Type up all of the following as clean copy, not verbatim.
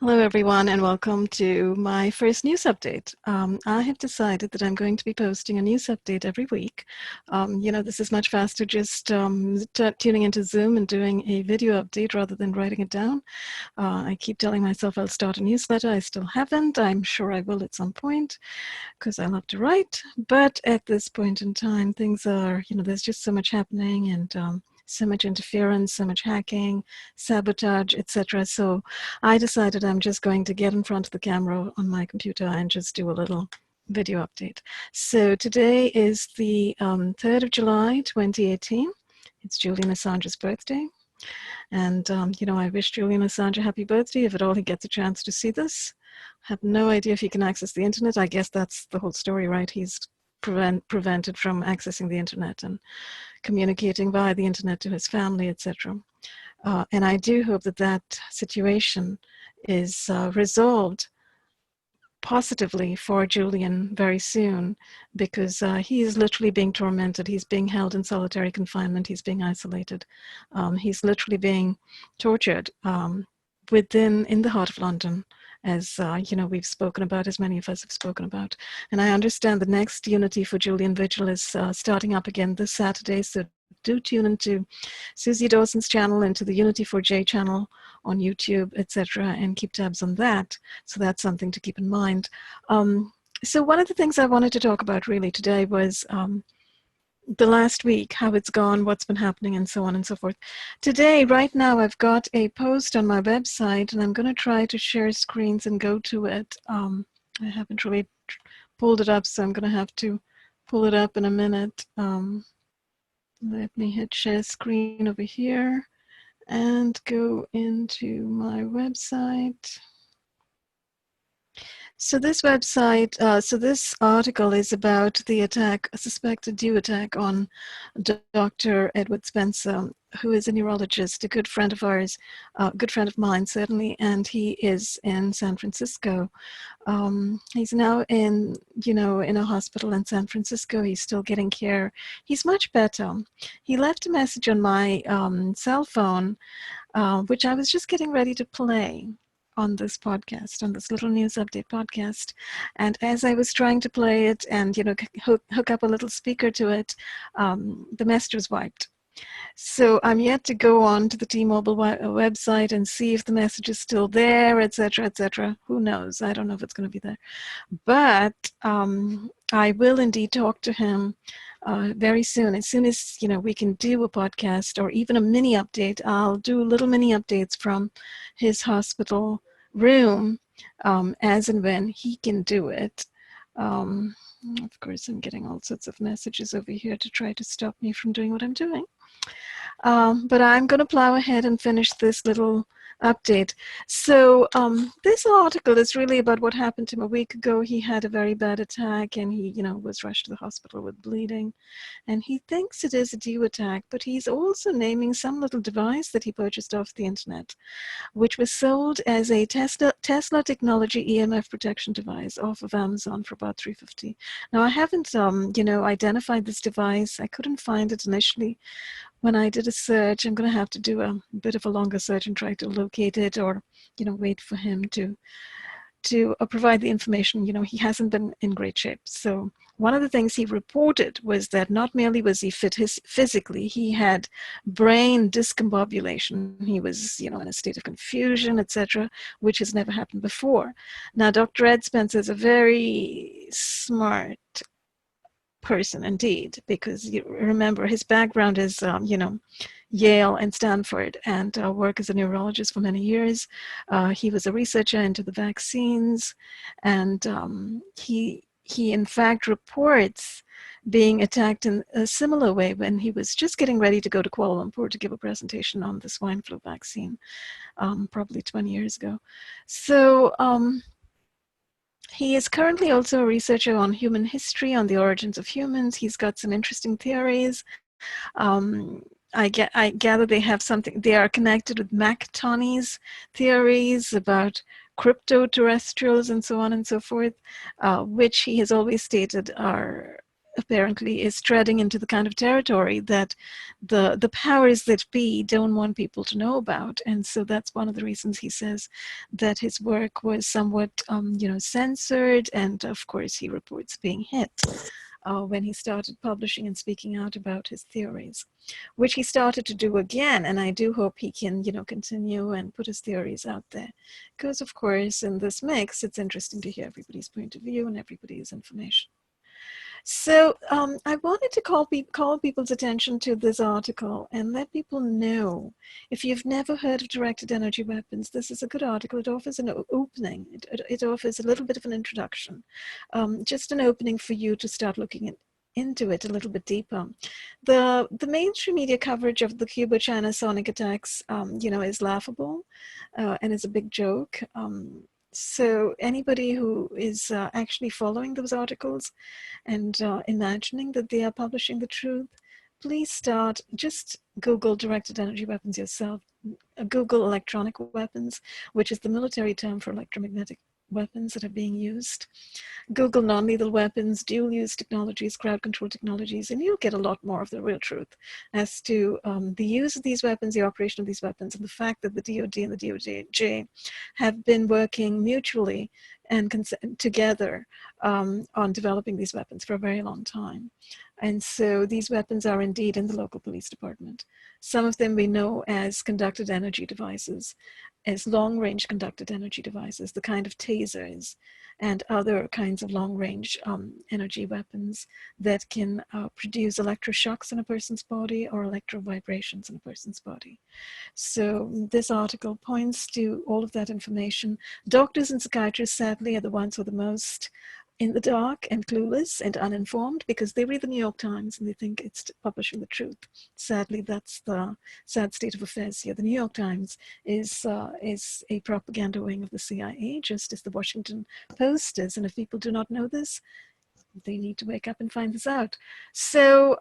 Hello, everyone, and welcome to my first news update. I have decided that I'm going to be posting a news update every week. This is much faster just tuning into Zoom and doing a video update rather than writing it down. I keep telling myself I'll start a newsletter. I still haven't. I'm sure I will at some point because I love to write. But at this point in time, things are, there's just so much happening and so much interference, so much hacking, sabotage, etc. So I decided I'm just going to get in front of the camera on my computer and just do a little video update. So today is the 3rd of July, 2018. It's Julian Assange's birthday. And, I wish Julian Assange a happy birthday, if at all he gets a chance to see this. I have no idea if he can access the internet. I guess that's the whole story, right? He's prevented from accessing the internet and communicating via the internet to his family, etc. And I do hope that that situation is resolved positively for Julian very soon, because he is literally being tormented. He's being held in solitary confinement. He's being isolated. He's literally being tortured in the heart of London, as we've spoken about, as many of us have spoken about. And I understand the next Unity for Julian Vigil is starting up again this Saturday, so do tune into Susie Dawson's channel, into the Unity4J channel on YouTube, etc., and keep tabs on that. So that's something to keep in mind. So one of the things I wanted to talk about really today was the last week, how it's gone, what's been happening, and so on and so forth. Today, right now, I've got a post on my website, and I'm going to try to share screens and go to it. I haven't really pulled it up, so I'm going to have to pull it up in a minute. Let me hit share screen over here and go into my website. So this website, this article is about the attack, a suspected DU attack on Dr. Edward Spencer, who is a neurologist, a good friend of ours, a good friend of mine, certainly, and he is in San Francisco. He's now in a hospital in San Francisco. He's still getting care. He's much better. He left a message on my cell phone, which I was just getting ready to play on this podcast, on this little news update podcast. And as I was trying to play it and, hook up a little speaker to it, the message was wiped. So I'm yet to go on to the T-Mobile website and see if the message is still there, etc., etc. Who knows? I don't know if it's going to be there. But I will indeed talk to him very soon. As soon as, we can do a podcast or even a mini update, I'll do little mini updates from his hospital room as and when he can do it. Of course, I'm getting all sorts of messages over here to try to stop me from doing what I'm doing. But I'm going to plow ahead and finish this little update. So this article is really about what happened to him a week ago. He had a very bad attack and he, was rushed to the hospital with bleeding. And he thinks it is a DU attack, but he's also naming some little device that he purchased off the internet, which was sold as a Tesla technology EMF protection device off of Amazon for about $350. Now, I haven't, identified this device. I couldn't find it initially. When I did a search, I'm going to have to do a bit of a longer search and try to locate it, or, wait for him to provide the information. He hasn't been in great shape. So one of the things he reported was that not merely was he fit physically, he had brain discombobulation. He was, in a state of confusion, etc., which has never happened before. Now, Dr. Ed Spencer is a very smart person indeed, because you remember his background is, Yale and Stanford, and work as a neurologist for many years. He was a researcher into the vaccines, and he in fact reports being attacked in a similar way when he was just getting ready to go to Kuala Lumpur to give a presentation on the swine flu vaccine, probably 20 years ago. So he is currently also a researcher on human history, on the origins of humans. He's got some interesting theories. I gather they have something, they are connected with McToney's theories about crypto-terrestrials and so on and so forth, which he has always stated are apparently is treading into the kind of territory that the powers that be don't want people to know about. And so that's one of the reasons he says that his work was somewhat, censored. And of course, he reports being hit when he started publishing and speaking out about his theories, which he started to do again. And I do hope he can, continue and put his theories out there. Because, of course, in this mix, it's interesting to hear everybody's point of view and everybody's information. So I wanted to call people's attention to this article and let people know, if you've never heard of directed energy weapons, this is a good article. It offers an opening. It offers a little bit of an introduction, just an opening for you to start looking into it a little bit deeper. The mainstream media coverage of the Cuba-China sonic attacks, is laughable and is a big joke. So anybody who is actually following those articles and imagining that they are publishing the truth, please just Google directed energy weapons yourself. Google electronic weapons, which is the military term for electromagnetic weapons that are being used. Google non-lethal weapons, dual-use technologies, crowd control technologies, and you'll get a lot more of the real truth as to the use of these weapons, the operation of these weapons, and the fact that the DoD and the DOJ have been working mutually and together on developing these weapons for a very long time. And so these weapons are indeed in the local police department. Some of them we know as conducted energy devices, as long-range conducted energy devices, the kind of tasers and other kinds of long-range energy weapons that can produce electroshocks in a person's body or electrovibrations in a person's body. So this article points to all of that information. Doctors and psychiatrists, sadly, are the ones who are the most in the dark and clueless and uninformed because they read the New York Times and they think it's publishing the truth. Sadly, that's the sad state of affairs here. The New York Times is a propaganda wing of the CIA, just as the Washington Post is. And if people do not know this, they need to wake up and find this out. So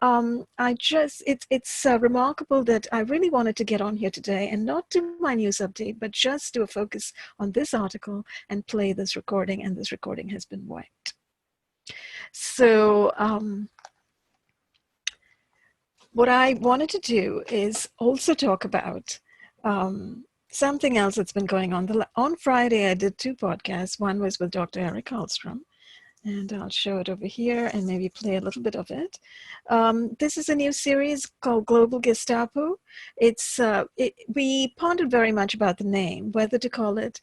it's remarkable that I really wanted to get on here today and not do my news update, but just do a focus on this article and play this recording, and this recording has been wiped. So what I wanted to do is also talk about something else that's been going on. On Friday, I did 2 podcasts. One was with Dr. Eric Hallstrom, and I'll show it over here and maybe play a little bit of it. This is a new series called Global Gestapo. We pondered very much about the name, whether to call it,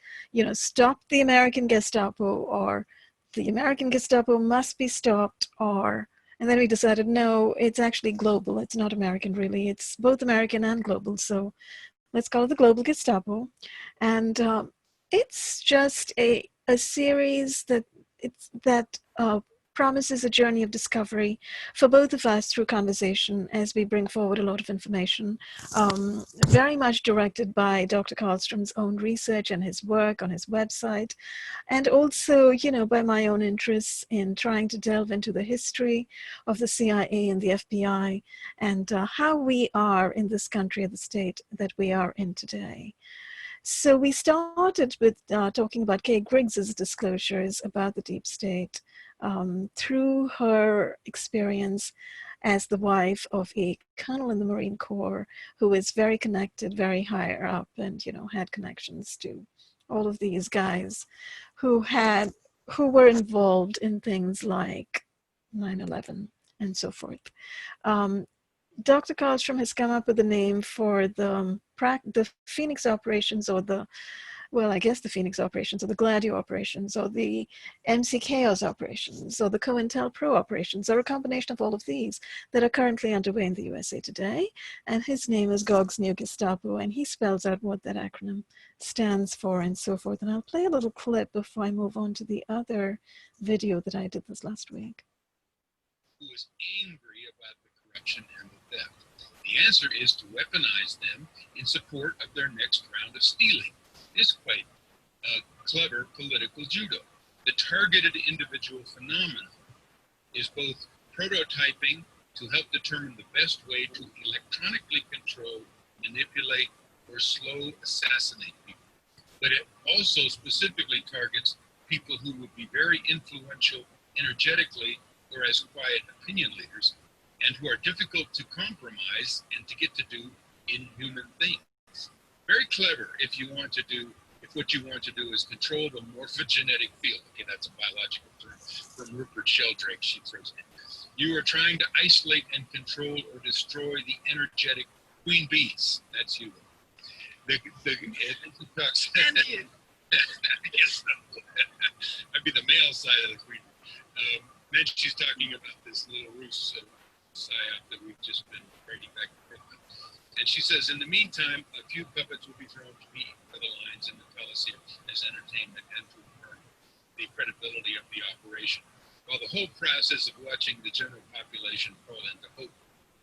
Stop the American Gestapo, or The American Gestapo Must Be Stopped, and then we decided, no, it's actually global. It's not American, really. It's both American and global. So let's call it the Global Gestapo. And it's just a series that promises a journey of discovery for both of us through conversation as we bring forward a lot of information, very much directed by Dr. Karlstrom's own research and his work on his website, and also, by my own interests in trying to delve into the history of the CIA and the FBI and how we are in this country, the state that we are in today. So we started with talking about Kay Griggs's disclosures about the deep state through her experience as the wife of a colonel in the Marine Corps who is very connected, very higher up, and had connections to all of these guys who were involved in things like 9/11 and so forth. Dr. Karlstrom has come up with a name for the Phoenix operations, or the Phoenix operations, or the Gladio operations, or the MC Chaos operations, or the COINTELPRO operations, or a combination of all of these that are currently underway in the USA today. And his name is Gog's New Gestapo, and he spells out what that acronym stands for and so forth. And I'll play a little clip before I move on to the other video that I did this last week. Who is angry about the corruption and the theft? The answer is to weaponize them in support of their next round of stealing. It's quite clever political judo. The targeted individual phenomenon is both prototyping to help determine the best way to electronically control, manipulate, or slow assassinate people. But it also specifically targets people who would be very influential energetically or as quiet opinion leaders, and who are difficult to compromise and to get to do inhuman things. Very clever if you want to do, if what you want to do is control the morphogenetic field. Okay, that's a biological term from Rupert Sheldrake she throws in. You are trying to isolate and control or destroy the energetic queen bees. That's you. And you. Yes, I'd be the male side of the queen. Then she's talking about this little ruse psyop that we've just been trading back and forth with. And she says, in the meantime, a few puppets will be thrown to me for the lines in the Coliseum as entertainment and to earn the credibility of the operation. While the whole process of watching the general population fall into hope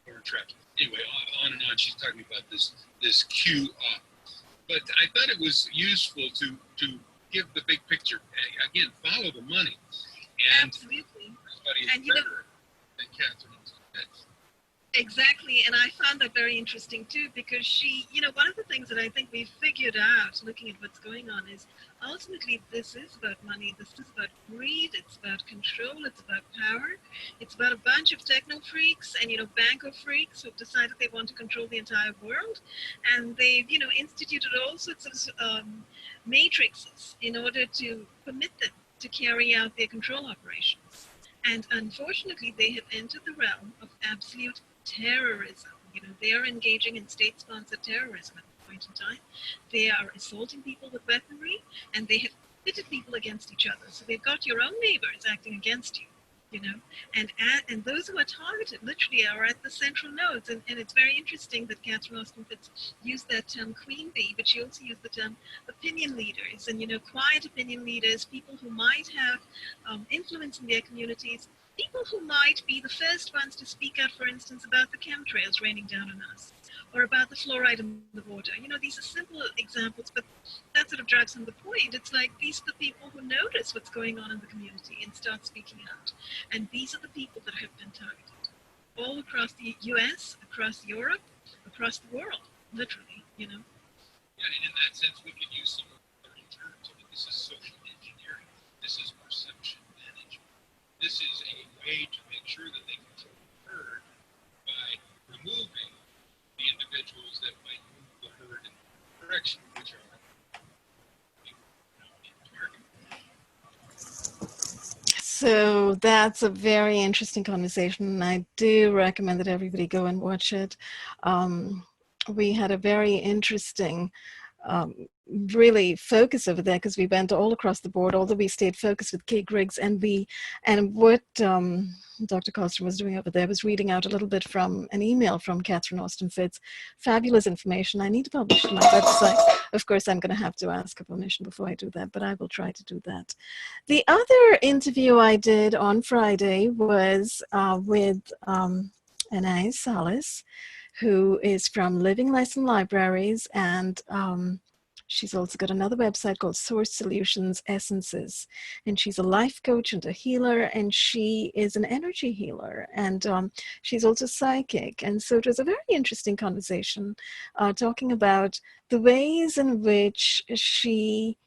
or traps. Anyway, on and on, she's talking about this cue off. But I thought it was useful to give the big picture. Again, follow the money. And absolutely. Everybody is better than Catherine. Exactly, and I found that very interesting too, because she, one of the things that I think we've figured out looking at what's going on is ultimately this is about money, this is about greed, it's about control, it's about power, it's about a bunch of techno freaks and, banker freaks who've decided they want to control the entire world, and they've, instituted all sorts of matrices in order to permit them to carry out their control operations. And unfortunately, they have entered the realm of absolute terrorism. They are engaging in state-sponsored terrorism at this point in time. They are assaulting people with weaponry, and they have pitted people against each other. So they've got your own neighbors acting against you, and those who are targeted literally are at the central nodes. And it's very interesting that Catherine Austin Fitts used that term queen bee, but she also used the term opinion leaders, and quiet opinion leaders, people who might have influence in their communities, people who might be the first ones to speak out, for instance, about the chemtrails raining down on us, or about the fluoride in the water. These are simple examples, but that sort of drives home the point. It's like these are the people who notice what's going on in the community and start speaking out. And these are the people that have been targeted all across the US, across Europe, across the world, literally, Yeah, and in that sense, we could use some of the terms. This is social engineering. This is perception management. This is a way to make sure that they control the herd by removing the individuals that might move the herd in the direction which are So that's a very interesting conversation, and I do recommend that everybody go and watch it. We had a very interesting really focus over there because we went all across the board, although we stayed focused with Kay Griggs, and what Dr. Coster was doing over there was reading out a little bit from an email from Catherine Austin Fitts. Fabulous information. I need to publish on my website. Of course, I'm going to have to ask her permission before I do that, but I will try to do that. The other interview I did on Friday was with Anais Salas, who is from Living Lesson Libraries, and she's also got another website called Source Solutions Essences, and she's a life coach and a healer, and she is an energy healer, and she's also psychic. And so it was a very interesting conversation talking about the ways in which she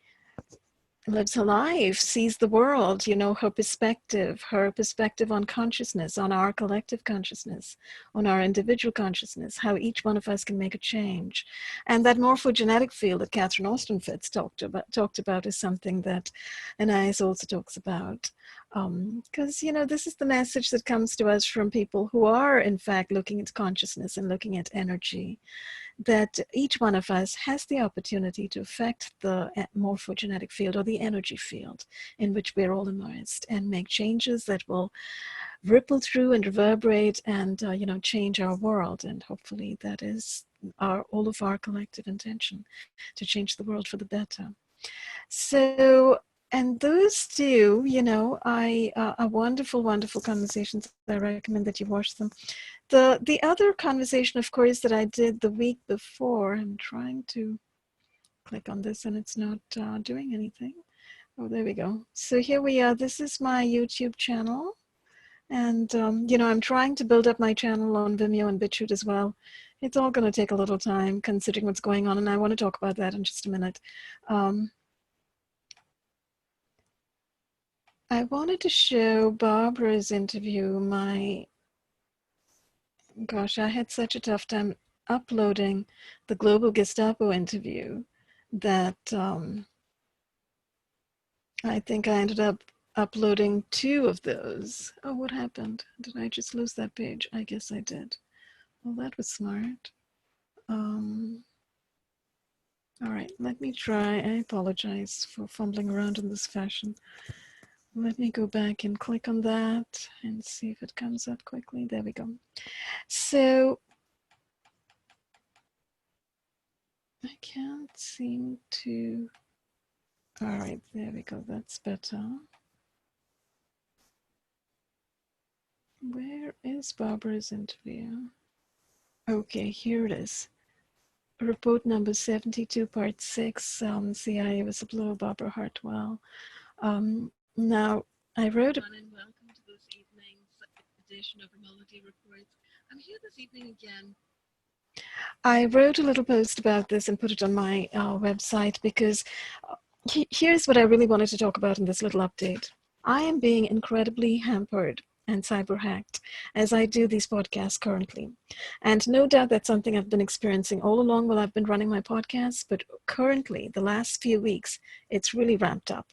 lives her life, sees the world, her perspective on consciousness, on our collective consciousness, on our individual consciousness, how each one of us can make a change. And that morphogenetic field that Catherine Austin Fitts talked about is something that Anais also talks about. Because, this is the message that comes to us from people who are, in fact, looking at consciousness and looking at energy, that each one of us has the opportunity to affect the morphogenetic field or the energy field in which we're all immersed and make changes that will ripple through and reverberate and, change our world. And hopefully that is all of our collective intention, to change the world for the better. So, and those two, are wonderful, wonderful conversations. I recommend that you watch them. The other conversation, of course, that I did the week before, I'm trying to click on this and it's not doing anything. Oh, there we go. So here we are. This is my YouTube channel. And, I'm trying to build up my channel on Vimeo and BitChute as well. It's all going to take a little time considering what's going on. And I want to talk about that in just a minute. I wanted to show Barbara's interview. Gosh, I had such a tough time uploading the Global Gestapo interview that I think I ended up uploading 2 of those. Oh, what happened? Did I just lose that page? I guess I did. Well, that was smart. All right, let me try. I apologize for fumbling around in this fashion. Let me go back and click on that and see if it comes up quickly. There we go. So I can't seem to. All right, there we go. That's better. Where is Barbara's interview? Okay, here it is. Report number 72, part 6, CIA whistleblower Barbara Hartwell. Now, I wrote a... And welcome to this evening's edition of Ramola Reports. I'm here this evening again. I wrote a little post about this and put it on my website because here's what I really wanted to talk about in this little update. I am being incredibly hampered and cyber hacked as I do these podcasts currently. And no doubt that's something I've been experiencing all along while I've been running my podcasts, but currently, the last few weeks, it's really ramped up.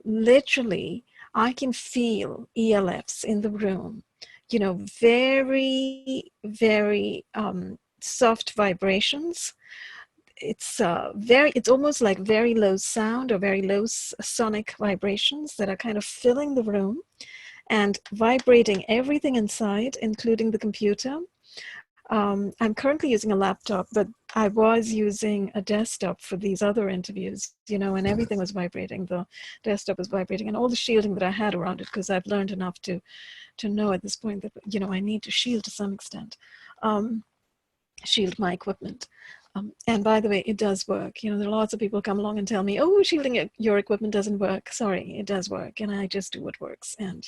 Literally, I can feel ELFs in the room, very, very soft vibrations. It's almost like very low sound or very low sonic vibrations that are kind of filling the room and vibrating everything inside, including the computer. I'm currently using a laptop, but I was using a desktop for these other interviews, and everything was vibrating. The desktop was vibrating and all the shielding that I had around it, because I've learned enough to know at this point that, I need to shield to some extent, shield my equipment. And by the way, it does work. There are lots of people come along and tell me, oh, shielding your equipment doesn't work. Sorry, it does work. And I just do what works and,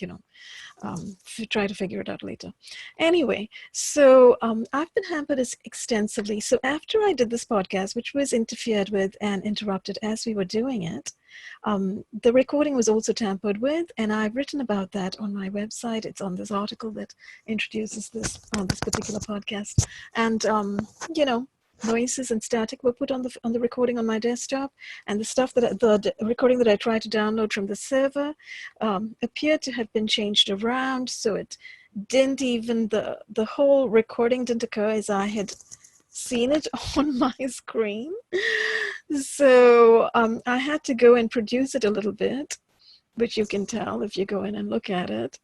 try to figure it out later. Anyway, so I've been hampered extensively. So after I did this podcast, which was interfered with and interrupted as we were doing it, the recording was also tampered with, and I've written about that on my website. It's on this article that introduces this particular podcast. And, noises and static were put on the recording on my desktop, and the stuff the recording that I tried to download from the server appeared to have been changed around, so it didn't even the whole recording didn't occur as I had seen it on my screen. So I had to go and produce it a little bit, which you can tell if you go in and look at it.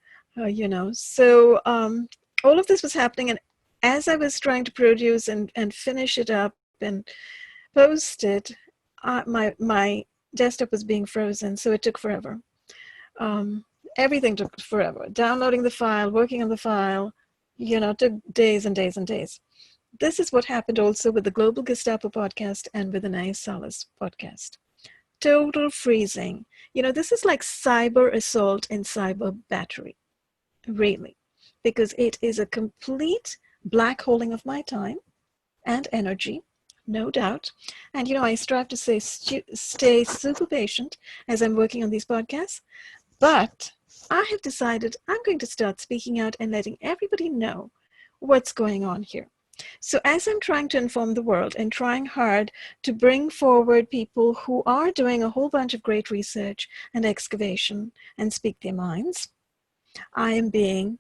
So all of this was happening, and as I was trying to produce and finish it up and post it, my desktop was being frozen, so it took forever. Everything took forever. Downloading the file, working on the file, took days and days and days. This is what happened also with the Global Gestapo podcast and with the Nice Solace podcast. Total freezing. This is like cyber assault and cyber battery, really, because it is a complete black holing of my time and energy, no doubt. And, I strive to stay super patient as I'm working on these podcasts. But I have decided I'm going to start speaking out and letting everybody know what's going on here. So as I'm trying to inform the world and trying hard to bring forward people who are doing a whole bunch of great research and excavation and speak their minds, I am being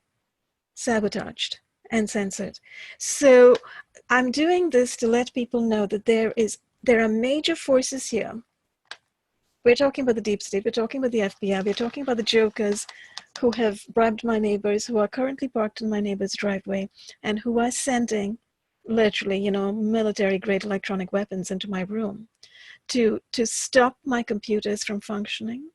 sabotaged and censored. So I'm doing this to let people know that there are major forces here. We're talking about the deep state, we're talking about the FBI, we're talking about the jokers who have bribed my neighbors, who are currently parked in my neighbor's driveway, and who are sending literally, military-grade electronic weapons into my room to stop my computers from functioning,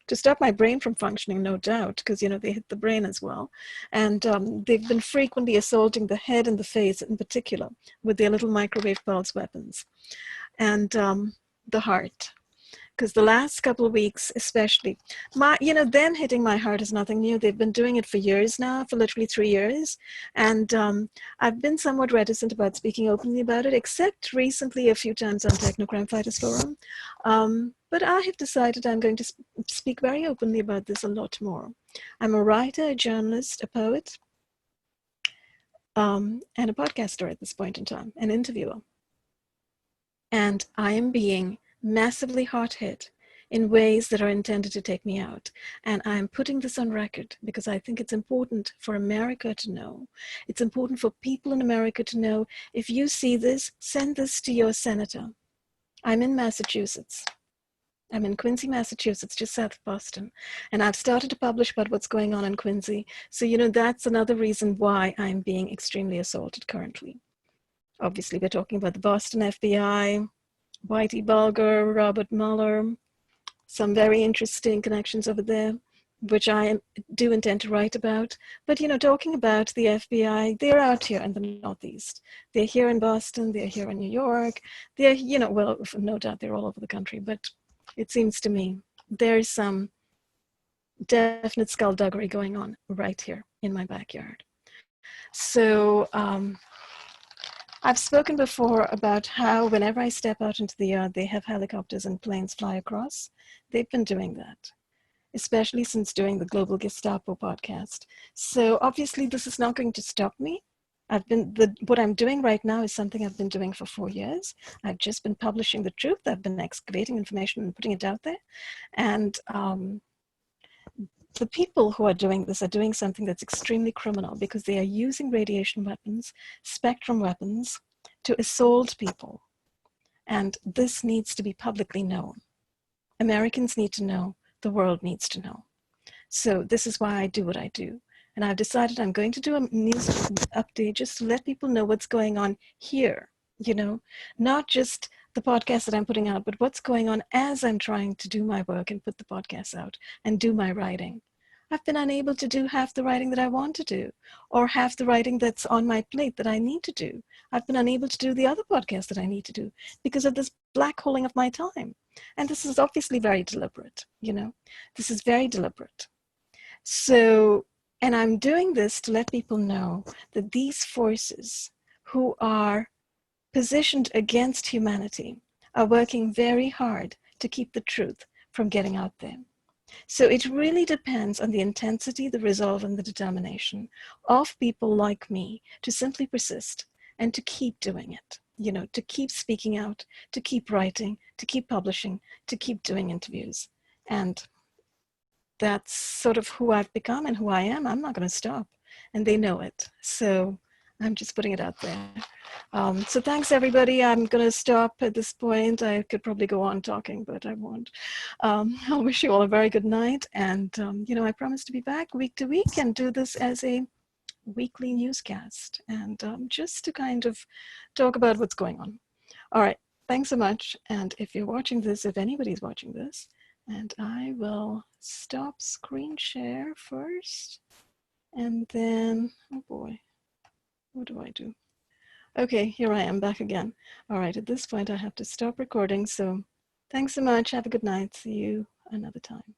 to stop my brain from functioning, no doubt, because, they hit the brain as well. And they've been frequently assaulting the head and the face in particular with their little microwave pulse weapons, and the heart. because the last couple of weeks, especially, them hitting my heart is nothing new. They've been doing it for years now, for literally 3 years. And I've been somewhat reticent about speaking openly about it, except recently a few times on Technocrime Fighters Forum. But I have decided I'm going to speak very openly about this a lot more. I'm a writer, a journalist, a poet, and a podcaster at this point in time, an interviewer. And I am being massively hard hit in ways that are intended to take me out. And I'm putting this on record because I think it's important for America to know. It's important for people in America to know. If you see this, send this to your senator. I'm in Massachusetts. I'm in Quincy, Massachusetts, just south of Boston. And I've started to publish about what's going on in Quincy. So, that's another reason why I'm being extremely assaulted currently. Obviously, we're talking about the Boston FBI, Whitey Bulger, Robert Mueller, some very interesting connections over there, which I do intend to write about. But, talking about the FBI, they're out here in the Northeast. They're here in Boston, they're here in New York. They're, well, no doubt they're all over the country, but it seems to me there's some definite skullduggery going on right here in my backyard. So I've spoken before about how whenever I step out into the yard, they have helicopters and planes fly across. They've been doing that, especially since doing the Global Gestapo podcast. So obviously this is not going to stop me. What I'm doing right now is something I've been doing for 4 years. I've just been publishing the truth. I've been excavating information and putting it out there. And the people who are doing this are doing something that's extremely criminal because they are using radiation weapons, spectrum weapons, to assault people. And this needs to be publicly known. Americans need to know. The world needs to know. So this is why I do what I do. And I've decided I'm going to do a news update just to let people know what's going on here, not just the podcast that I'm putting out, but what's going on as I'm trying to do my work and put the podcast out and do my writing. I've been unable to do half the writing that I want to do, or half the writing that's on my plate that I need to do. I've been unable to do the other podcasts that I need to do because of this black holing of my time. And this is obviously very deliberate, This is very deliberate. So, and I'm doing this to let people know that these forces who are positioned against humanity are working very hard to keep the truth from getting out there. So it really depends on the intensity, the resolve, and the determination of people like me to simply persist and to keep doing it, to keep speaking out, to keep writing, to keep publishing, to keep doing interviews. And that's sort of who I've become and who I am. I'm not going to stop. And they know it. So I'm just putting it out there. So thanks, everybody. I'm going to stop at this point. I could probably go on talking, but I won't. I'll wish you all a very good night. And, I promise to be back week to week and do this as a weekly newscast. And just to kind of talk about what's going on. All right. Thanks so much. And if you're watching this, if anybody's watching this, and I will stop screen share first. And then, oh boy, what do I do? Okay, here I am back again. All right, at this point I have to stop recording. So thanks so much. Have a good night. See you another time.